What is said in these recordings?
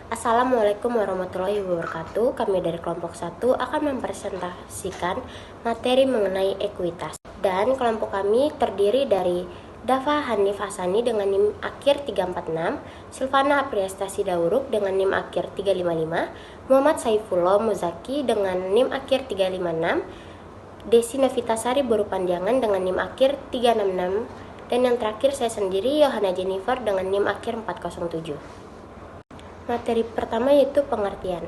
Assalamualaikum warahmatullahi wabarakatuh. Kami dari kelompok 1 akan mempresentasikan materi mengenai ekuitas. Dan kelompok kami terdiri dari Dafa Hanif Hasani dengan NIM akhir 346, Silvana Apriastasi Dauruk dengan NIM akhir 355, Muhammad Saifullah Muzaki dengan NIM akhir 356, Desi Novitasari Borupanjangan dengan NIM akhir 366, dan yang terakhir saya sendiri Yohana Jennifer dengan NIM akhir 407. Materi pertama yaitu pengertian.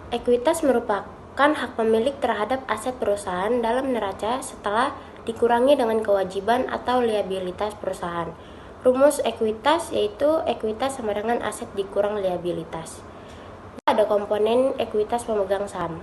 Ekuitas merupakan hak pemilik terhadap aset perusahaan dalam neraca setelah dikurangi dengan kewajiban atau liabilitas perusahaan. Rumus ekuitas yaitu ekuitas sama dengan aset dikurang liabilitas. Ada komponen ekuitas pemegang saham.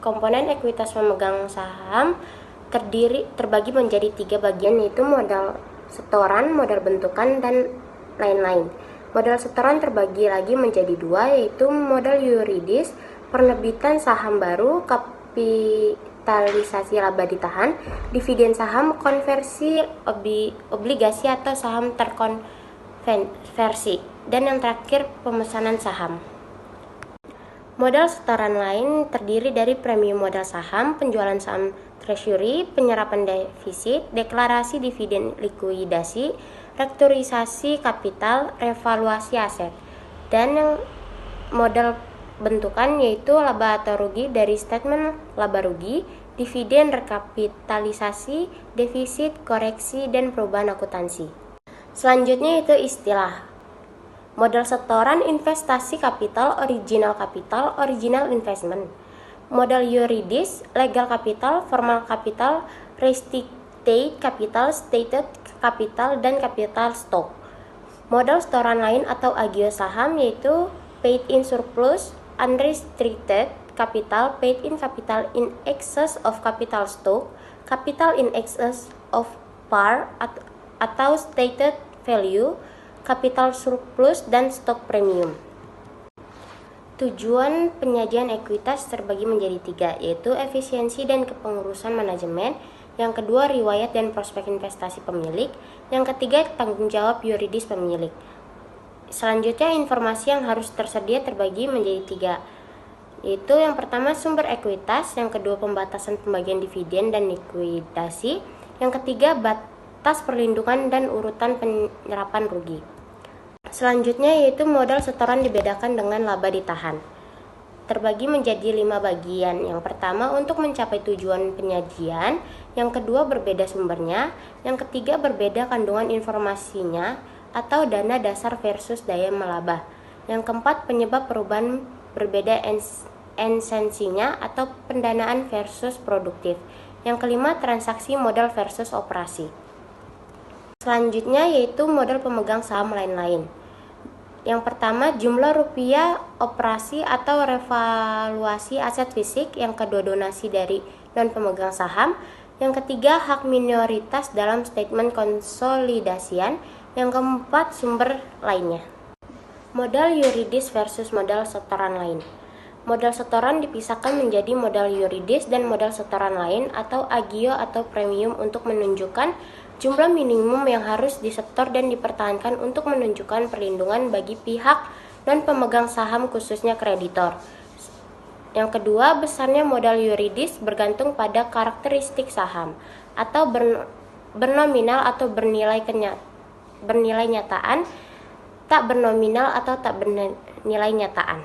Komponen ekuitas pemegang saham terbagi menjadi 3 bagian, yaitu modal setoran, modal bentukan, dan lain-lain. Modal setoran terbagi lagi menjadi 2, yaitu modal yuridis, penerbitan saham baru, kapitalisasi laba ditahan, dividen saham, konversi obligasi atau saham terkonversi, dan yang terakhir pemesanan saham. Modal setoran lain terdiri dari premium modal saham, penjualan saham treasury, penyerapan defisit, deklarasi dividen likuidasi, restrukturisasi kapital, revaluasi aset. Dan yang modal bentukan yaitu laba atau rugi dari statement laba rugi, dividen rekapitalisasi, defisit, koreksi, dan perubahan akuntansi. Selanjutnya itu istilah. Modal setoran investasi kapital, original investment. Modal yuridis, legal capital, formal capital, restricted capital, stated capital, dan capital stock. Modal setoran lain atau agio saham yaitu paid in surplus, unrestricted capital, paid in capital in excess of capital stock, capital in excess of par atau stated value, capital surplus, dan stok premium. Tujuan penyajian ekuitas terbagi menjadi 3, yaitu efisiensi dan kepengurusan manajemen, yang kedua riwayat dan prospek investasi pemilik, yang ketiga tanggung jawab yuridis pemilik. Selanjutnya informasi yang harus tersedia terbagi menjadi 3, yaitu yang pertama sumber ekuitas, yang kedua pembatasan pembagian dividen dan likuidasi, yang ketiga batas perlindungan dan urutan penyerapan rugi. Selanjutnya yaitu modal setoran dibedakan dengan laba ditahan. Terbagi menjadi 5 bagian. Yang pertama untuk mencapai tujuan penyajian, yang kedua berbeda sumbernya, yang ketiga berbeda kandungan informasinya atau dana dasar versus daya melaba. Yang keempat penyebab perubahan berbeda esensinya atau pendanaan versus produktif. Yang kelima transaksi modal versus operasi. Selanjutnya yaitu modal pemegang saham lain-lain. Yang pertama jumlah rupiah operasi atau revaluasi aset fisik, yang kedua donasi dari non pemegang saham, yang ketiga hak minoritas dalam statement konsolidasian, yang keempat sumber lainnya. Modal yuridis versus modal setoran lain. Modal setoran dipisahkan menjadi modal yuridis dan modal setoran lain atau agio atau premium untuk menunjukkan jumlah minimum yang harus disetor dan dipertahankan untuk menunjukkan perlindungan bagi pihak non pemegang saham khususnya kreditor. Yang kedua, besarnya modal yuridis bergantung pada karakteristik saham atau bernominal atau bernilai nyataan, tak bernominal atau tak bernilai nyataan.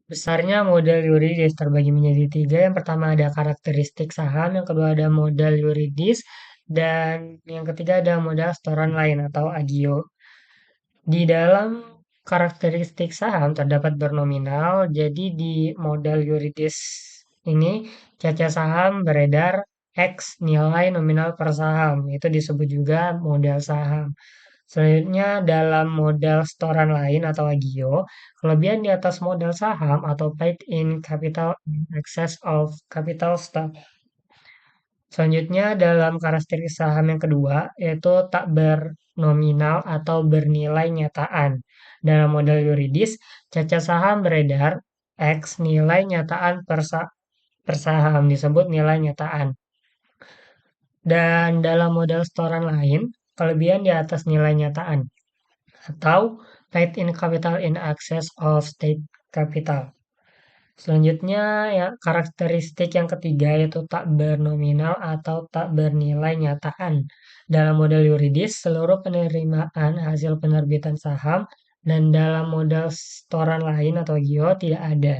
Besarnya modal yuridis terbagi menjadi 3. Yang pertama ada karakteristik saham, yang kedua ada modal yuridis, dan yang ketiga ada modal setoran lain atau agio. Di dalam karakteristik saham terdapat bernominal, jadi di modal yuridis ini caca saham beredar X nilai nominal per saham, itu disebut juga modal saham. Selanjutnya dalam modal setoran lain atau agio, kelebihan di atas modal saham atau paid in capital in excess of capital stock. Selanjutnya dalam karakteristik saham yang kedua, yaitu tak bernominal atau bernilai nyataan. Dalam modal yuridis, caca saham beredar X nilai nyataan per saham disebut nilai nyataan. Dan dalam modal setoran lain, kelebihan di atas nilai nyataan atau Right in capital in excess of state capital. Selanjutnya ya karakteristik yang ketiga yaitu tak bernominal atau tak bernilai nyataan. Dalam model yuridis, seluruh penerimaan hasil penerbitan saham dan dalam modal setoran lain atau GIO tidak ada.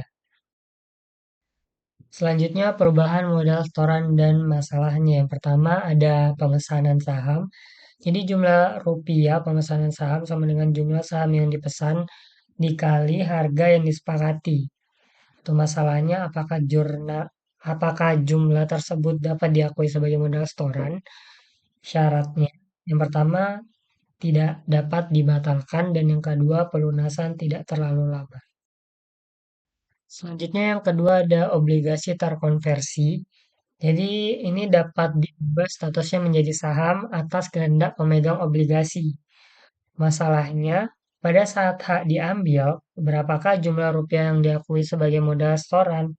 Selanjutnya perubahan modal setoran dan masalahnya. Yang pertama ada pemesanan saham. Jadi jumlah rupiah pemesanan saham sama dengan jumlah saham yang dipesan dikali harga yang disepakati. Itu masalahnya apakah jumlah tersebut dapat diakui sebagai modal setoran? Syaratnya yang pertama tidak dapat dibatalkan dan yang kedua pelunasan tidak terlalu lama. Selanjutnya yang kedua ada obligasi terkonversi. Jadi ini dapat diubah statusnya menjadi saham atas kehendak pemegang obligasi. Masalahnya, pada saat hak diambil, berapakah jumlah rupiah yang diakui sebagai modal setoran?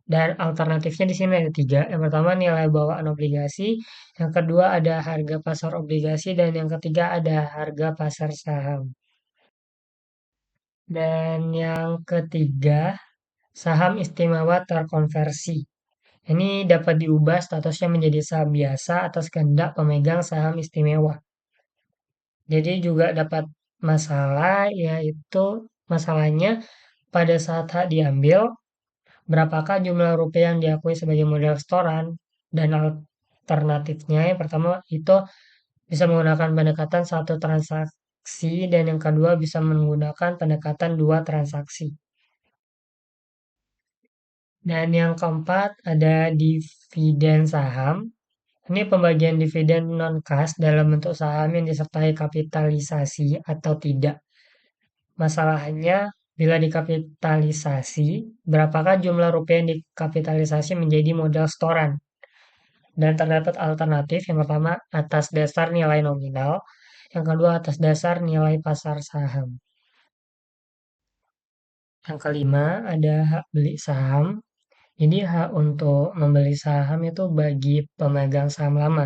Dan alternatifnya di sini ada tiga. Yang pertama nilai bawaan obligasi, yang kedua ada harga pasar obligasi, dan yang ketiga ada harga pasar saham. Dan yang ketiga, saham istimewa terkonversi. Ini dapat diubah statusnya menjadi saham biasa atas kehendak pemegang saham istimewa. Jadi juga dapat masalah, yaitu masalahnya pada saat hak diambil, berapakah jumlah rupiah yang diakui sebagai modal setoran? Dan alternatifnya yang pertama itu bisa menggunakan pendekatan satu transaksi dan yang kedua bisa menggunakan pendekatan dua transaksi. Dan yang keempat ada dividen saham. Ini pembagian dividen non-cash dalam bentuk saham yang disertai kapitalisasi atau tidak. Masalahnya, bila dikapitalisasi, berapakah jumlah rupiah yang dikapitalisasi menjadi modal setoran? Dan terdapat alternatif yang pertama atas dasar nilai nominal, yang kedua atas dasar nilai pasar saham. Yang kelima ada hak beli saham. Jadi hak untuk membeli saham itu bagi pemegang saham lama.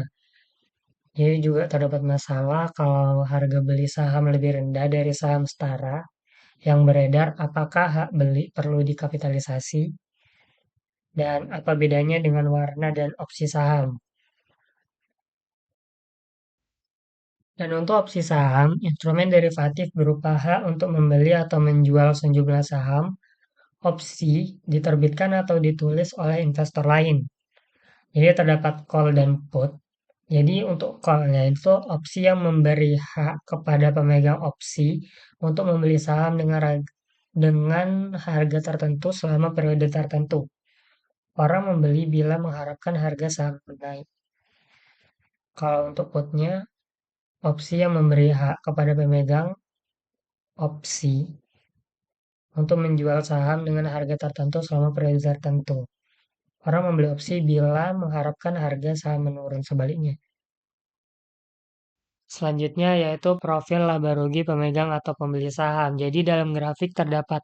Jadi juga terdapat masalah kalau harga beli saham lebih rendah dari saham setara yang beredar, apakah hak beli perlu dikapitalisasi? Dan apa bedanya dengan warna dan opsi saham? Dan untuk opsi saham, instrumen derivatif berupa hak untuk membeli atau menjual sejumlah saham, opsi diterbitkan atau ditulis oleh investor lain. Jadi terdapat call dan put. Jadi untuk call-nya itu opsi yang memberi hak kepada pemegang opsi untuk membeli saham dengan harga tertentu selama periode tertentu. Orang membeli bila mengharapkan harga saham naik. Kalau untuk put-nya, opsi yang memberi hak kepada pemegang opsi untuk menjual saham dengan harga tertentu selama periode tertentu. Orang membeli opsi bila mengharapkan harga saham menurun sebaliknya. Selanjutnya yaitu profil laba rugi pemegang atau pembeli saham. Jadi dalam grafik terdapat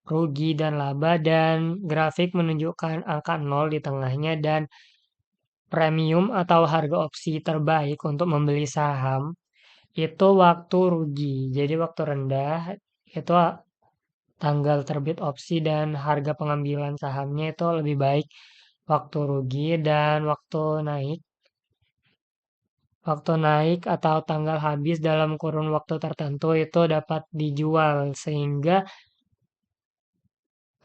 rugi dan laba dan grafik menunjukkan angka 0 di tengahnya dan premium atau harga opsi terbaik untuk membeli saham itu waktu rugi. Jadi waktu rendah itu tanggal terbit opsi dan harga pengambilan sahamnya itu lebih baik waktu rugi dan waktu naik atau tanggal habis dalam kurun waktu tertentu itu dapat dijual sehingga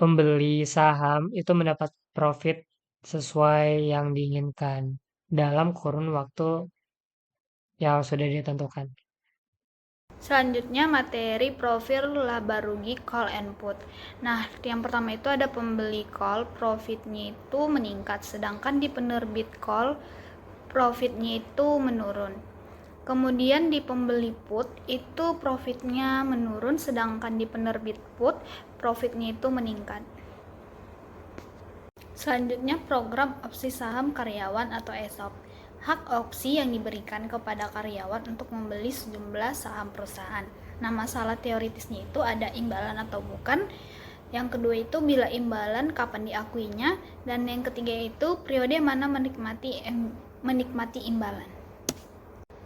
pembeli saham itu mendapat profit sesuai yang diinginkan dalam kurun waktu yang sudah ditentukan. Selanjutnya materi profil laba rugi call and put. Nah, yang pertama itu ada pembeli call, profitnya itu meningkat, sedangkan di penerbit call profitnya itu menurun. Kemudian di pembeli put itu profitnya menurun, sedangkan di penerbit put profitnya itu meningkat. Selanjutnya program opsi saham karyawan atau ESOP. Hak opsi yang diberikan kepada karyawan untuk membeli sejumlah saham perusahaan. Nah, masalah teoritisnya itu ada imbalan atau bukan. Yang kedua itu bila imbalan kapan diakuinya, dan yang ketiga itu periode mana menikmati imbalan.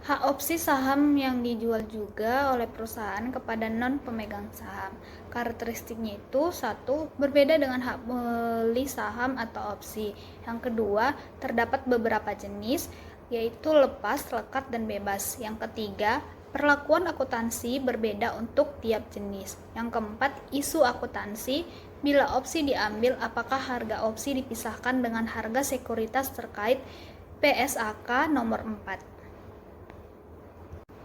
Hak opsi saham yang dijual juga oleh perusahaan kepada non-pemegang saham. Karakteristiknya itu, satu, berbeda dengan hak beli saham atau opsi. Yang kedua, terdapat beberapa jenis, yaitu lepas, lekat, dan bebas. Yang ketiga, perlakuan akuntansi berbeda untuk tiap jenis. Yang keempat, isu akuntansi. Bila opsi diambil, apakah harga opsi dipisahkan dengan harga sekuritas terkait PSAK nomor 4.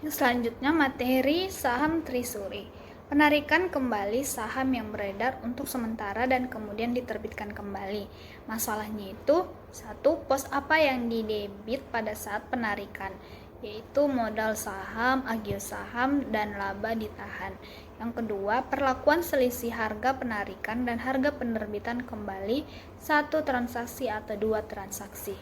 Selanjutnya, materi saham treasury. Penarikan kembali saham yang beredar untuk sementara dan kemudian diterbitkan kembali. Masalahnya itu, satu, pos apa yang didebit pada saat penarikan, yaitu modal saham, agio saham, dan laba ditahan. Yang kedua, perlakuan selisih harga penarikan dan harga penerbitan kembali satu transaksi atau dua transaksi.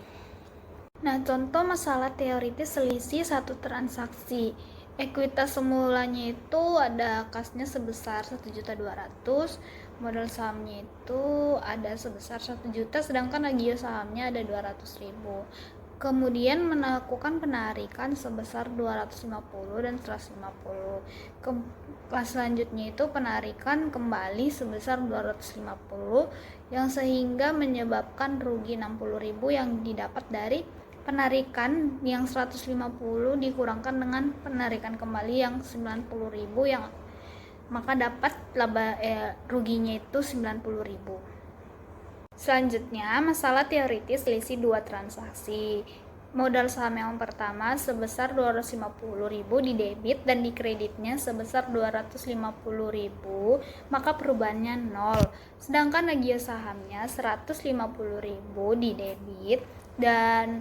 Nah, contoh masalah teoritis selisih satu transaksi. Ekuitas semulanya itu ada kasnya sebesar 1.200.000, modal sahamnya itu ada sebesar 1 juta, sedangkan agio sahamnya ada 200.000. Kemudian melakukan penarikan sebesar 250 dan 150. Selanjutnya itu penarikan kembali sebesar 250 yang sehingga menyebabkan rugi 60.000 yang didapat dari penarikan yang 150 dikurangkan dengan penarikan kembali yang 90.000 yang maka dapat ruginya itu 90.000. Selanjutnya, masalah teoritis selisih dua transaksi. Modal saham yang pertama sebesar 250.000 di debit dan di kreditnya sebesar 250.000, maka perubahannya 0. Sedangkan agio sahamnya 150.000 di debit dan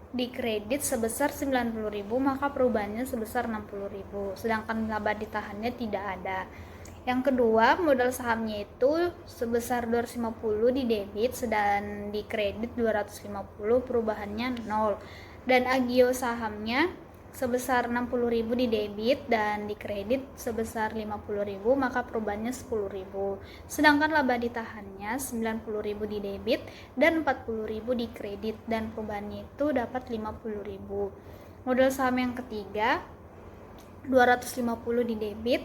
di kredit sebesar 90.000, maka perubahannya sebesar 60.000, sedangkan laba ditahannya tidak ada. Yang kedua, modal sahamnya itu sebesar 250 di debit dan di kredit 250, perubahannya 0. Dan agio sahamnya sebesar 60.000 di debit dan di kredit sebesar 50.000, maka perubahannya 10.000. Sedangkan laba ditahannya 90.000 di debit dan 40.000 di kredit dan perubahannya itu dapat 50.000. Modal saham yang ketiga 250 di debit,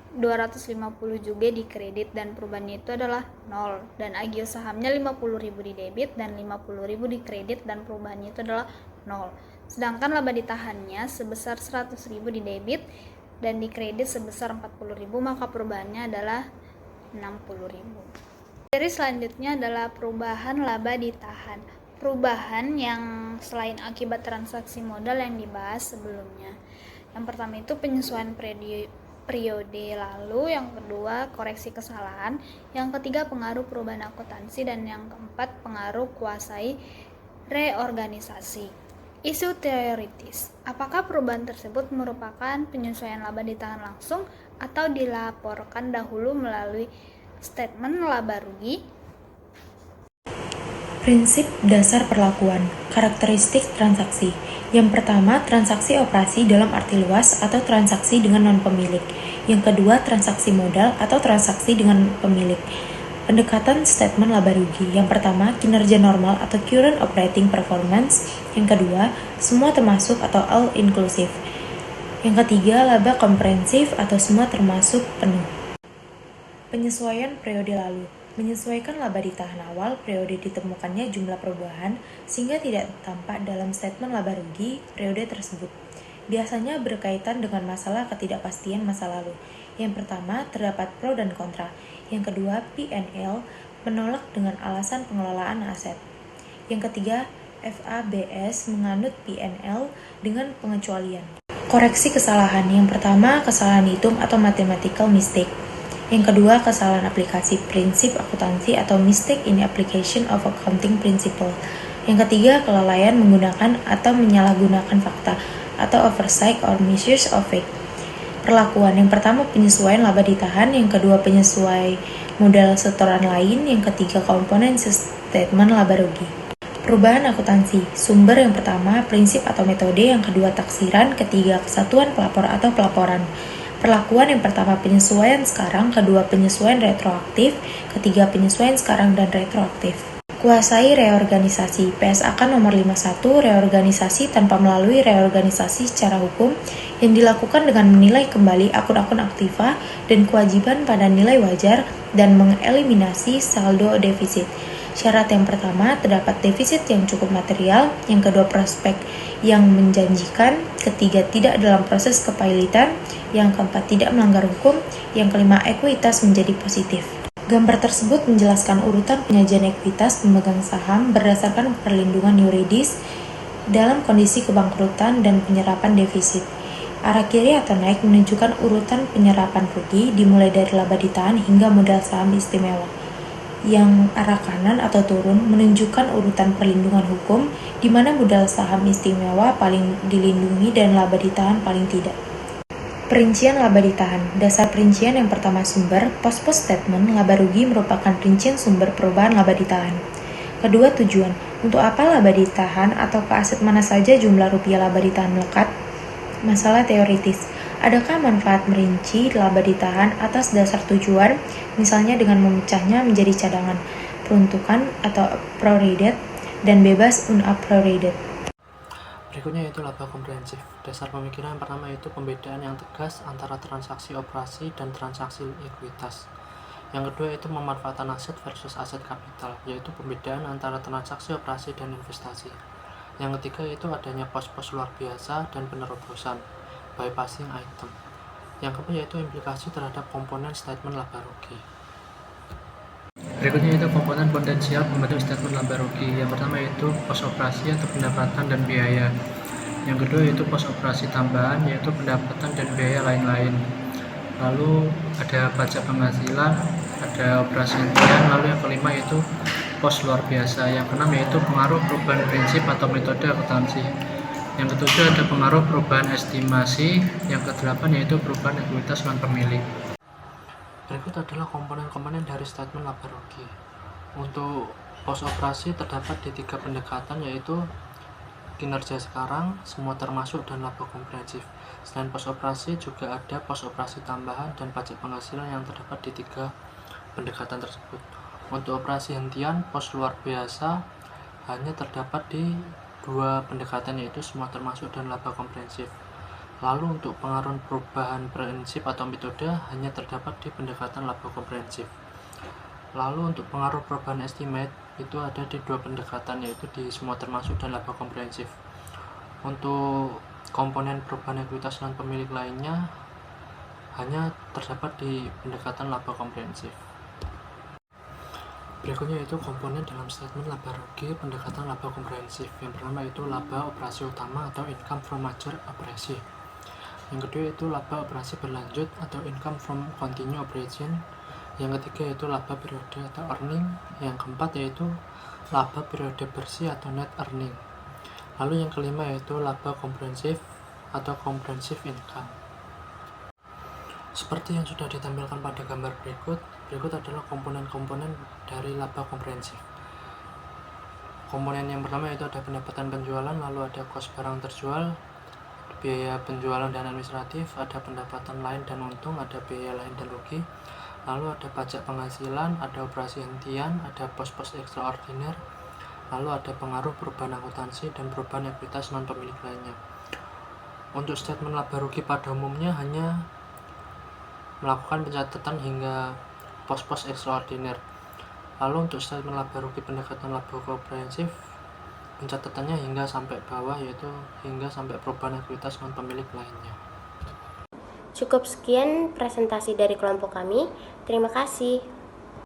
250 juga di kredit dan perubahannya itu adalah 0. Dan agio sahamnya 50.000 di debit dan 50.000 di kredit dan perubahannya itu adalah 0. Sedangkan laba ditahannya sebesar 100.000 di debit dan di kredit sebesar 40.000, maka perubahannya adalah 60.000. Materi selanjutnya adalah perubahan laba ditahan. Perubahan yang selain akibat transaksi modal yang dibahas sebelumnya. Yang pertama itu penyesuaian periode lalu, yang kedua koreksi kesalahan, yang ketiga pengaruh perubahan akuntansi, dan yang keempat pengaruh kuasai reorganisasi. Isu teoritis. Apakah perubahan tersebut merupakan penyesuaian laba ditahan langsung atau dilaporkan dahulu melalui statement laba rugi? Prinsip dasar perlakuan, karakteristik transaksi. Yang pertama, transaksi operasi dalam arti luas atau transaksi dengan non-pemilik. Yang kedua, transaksi modal atau transaksi dengan pemilik. Pendekatan statement laba rugi. Yang pertama, kinerja normal atau current operating performance. Yang kedua, semua termasuk atau all inclusive. Yang ketiga, laba komprehensif atau semua termasuk penuh. Penyesuaian periode lalu. Menyesuaikan laba ditahan awal periode ditemukannya jumlah perubahan sehingga tidak tampak dalam statement laba rugi periode tersebut. Biasanya berkaitan dengan masalah ketidakpastian masa lalu. Yang pertama, terdapat pro dan kontra. Yang kedua, P&L menolak dengan alasan pengelolaan aset. Yang ketiga, FABS menganut P&L dengan pengecualian. Koreksi kesalahan. Yang pertama, kesalahan hitung atau mathematical mistake. Yang kedua, kesalahan aplikasi prinsip akuntansi atau mistake in application of accounting principle. Yang ketiga, kelalaian menggunakan atau menyalahgunakan fakta atau oversight or misuse of fact. Perlakuan. Yang pertama, penyesuaian laba ditahan. Yang kedua, penyesuaian modal setoran lain. Yang ketiga, komponen statement laba rugi. Perubahan akuntansi. Sumber yang pertama, prinsip atau metode. Yang kedua, taksiran. Ketiga, kesatuan pelapor atau pelaporan. Perlakuan yang pertama, penyesuaian sekarang. Kedua, penyesuaian retroaktif. Ketiga, penyesuaian sekarang dan retroaktif. Kuasai reorganisasi. PSAK nomor 51, reorganisasi tanpa melalui reorganisasi secara hukum yang dilakukan dengan menilai kembali akun-akun aktiva dan kewajiban pada nilai wajar dan mengeliminasi saldo defisit. Syarat yang pertama, terdapat defisit yang cukup material. Yang kedua, prospek yang menjanjikan. Ketiga, tidak dalam proses kepailitan. Yang keempat, tidak melanggar hukum. Yang kelima, ekuitas menjadi positif. Gambar tersebut menjelaskan urutan penyajian ekuitas pemegang saham berdasarkan perlindungan yuridis dalam kondisi kebangkrutan dan penyerapan defisit. Arah kiri atau naik menunjukkan urutan penyerapan rugi dimulai dari laba ditahan hingga modal saham istimewa. Yang arah kanan atau turun menunjukkan urutan perlindungan hukum di mana modal saham istimewa paling dilindungi dan laba ditahan paling tidak. Perincian laba ditahan. Dasar perincian yang pertama sumber, pos-pos statement laba rugi merupakan rincian sumber perubahan laba ditahan. Kedua, tujuan. Untuk apa laba ditahan atau ke aset mana saja jumlah rupiah laba ditahan melekat? Masalah teoritis. Adakah manfaat merinci laba ditahan atas dasar tujuan, misalnya dengan memecahnya menjadi cadangan, peruntukan atau prorated, dan bebas unprorated? Berikutnya yaitu laba komprehensif. Dasar pemikiran yang pertama yaitu pembedaan yang tegas antara transaksi operasi dan transaksi ekuitas. Yang kedua yaitu pemanfaatan aset versus aset kapital, yaitu pembedaan antara transaksi operasi dan investasi. Yang ketiga yaitu adanya pos-pos luar biasa dan penerobosan, bypassing item. Yang keempat yaitu implikasi terhadap komponen statement laba rugi. Berikutnya yaitu komponen potensial pembentuk statement laba rugi. Yang pertama yaitu pos operasi atau pendapatan dan biaya. Yang kedua yaitu pos operasi tambahan, yaitu pendapatan dan biaya lain-lain. Lalu ada pajak penghasilan, ada operasi hentian. Lalu yang kelima yaitu pos luar biasa. Yang keenam yaitu pengaruh perubahan prinsip atau metode akuntansi. Yang ketujuh ada pengaruh perubahan estimasi. Yang kedelapan yaitu perubahan ekuitas non pemilik. Berikut adalah komponen-komponen dari statement laba rugi. Untuk pos operasi terdapat di 3 pendekatan, yaitu kinerja sekarang, semua termasuk, dan laba komprehensif. Selain pos operasi juga ada pos operasi tambahan dan pajak penghasilan yang terdapat di 3 pendekatan tersebut. Untuk operasi hentian, pos luar biasa hanya terdapat di 2 pendekatan, yaitu semua termasuk dan laba komprehensif. Lalu untuk pengaruh perubahan prinsip atau metode hanya terdapat di pendekatan laba komprehensif. Lalu untuk pengaruh perubahan estimate itu ada di 2 pendekatan, yaitu di semua termasuk dan laba komprehensif. Untuk komponen perubahan ekuitas non pemilik lainnya hanya terdapat di pendekatan laba komprehensif. Berikutnya itu komponen dalam statement laba rugi pendekatan laba komprehensif. Yang pertama itu laba operasi utama atau income from major operation. Yang kedua itu laba operasi berlanjut atau income from continue operation. Yang ketiga yaitu laba periode atau earning. Yang keempat yaitu laba periode bersih atau net earning. Lalu yang kelima yaitu laba komprehensif atau comprehensive income. Seperti yang sudah ditampilkan pada gambar berikut adalah komponen-komponen dari laba komprehensif. Komponen yang pertama yaitu ada pendapatan penjualan, lalu ada kos barang terjual, biaya penjualan dan administratif, ada pendapatan lain dan untung, ada biaya lain dan rugi, lalu ada pajak penghasilan, ada operasi hentian, ada pos-pos extraordiner, lalu ada pengaruh perubahan akuntansi dan perubahan ekuitas non pemilik lainnya. Untuk statement laba rugi pada umumnya hanya melakukan pencatatan hingga pos-pos extraordiner. Lalu untuk statement laba rugi pendekatan laba komprehensif pencatatannya hingga sampai bawah, yaitu hingga sampai perubahan ekuitas non pemilik lainnya. Cukup sekian presentasi dari kelompok kami. Terima kasih.